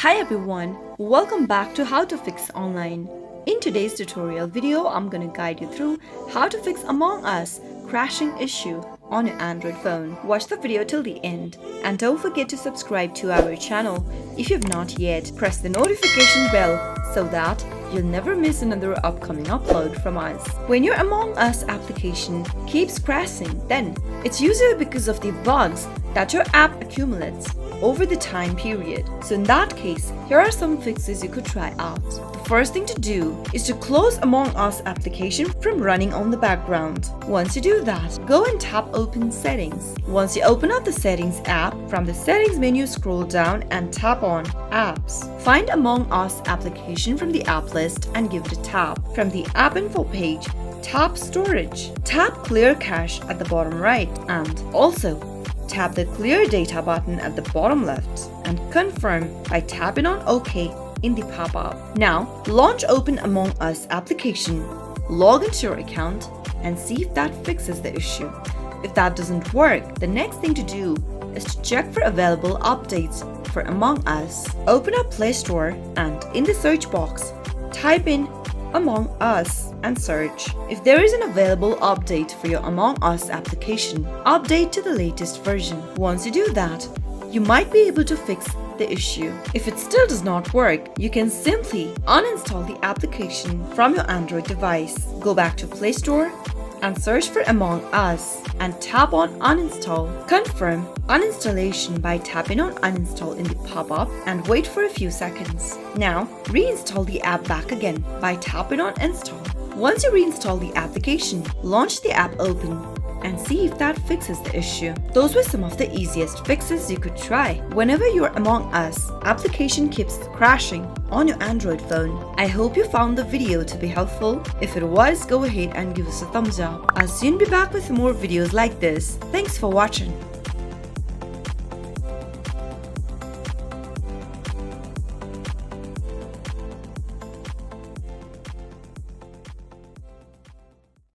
Hi everyone, welcome back to How to Fix Online. In today's tutorial video, I'm gonna guide you through how to fix Among Us crashing issue on your Android phone. Watch the video till the end and don't forget to subscribe to our channel if you've not yet. Press the notification bell so that you'll never miss another upcoming upload from us. When your Among Us application keeps crashing, then it's usually because of the bugs that your app accumulates over the time period. So in that case, here are some fixes you could try out. The first thing to do is to close Among Us application from running on the background. Once you do that, go and tap Open Settings. Once you open up the Settings app, from the Settings menu scroll down and tap on Apps. Find Among Us application from the app list and give it a tap. From the App Info page, tap Storage. Tap Clear Cache at the bottom right and also tap the Clear Data button at the bottom left and confirm by tapping on OK in the pop-up. Now, launch Open Among Us application, log into your account and see if that fixes the issue. If that doesn't work, the next thing to do is to check for available updates for Among Us. Open up Play Store and in the search box, type in Among Us and search. If there is an available update for your Among Us application, update to the latest version. Once you do that, you might be able to fix the issue. If it still does not work, you can simply uninstall the application from your Android device. Go back to Play Store and search for Among Us and tap on Uninstall. Confirm uninstallation by tapping on Uninstall in the pop-up and wait for a few seconds. Now, reinstall the app back again by tapping on Install. Once you reinstall the application, launch the app open and see if that fixes the issue. Those were some of the easiest fixes you could try whenever your Among Us application keeps crashing on your Android phone. I hope you found the video to be helpful. If it was, go ahead and give us a thumbs up. I'll soon be back with more videos like this. Thanks for watching.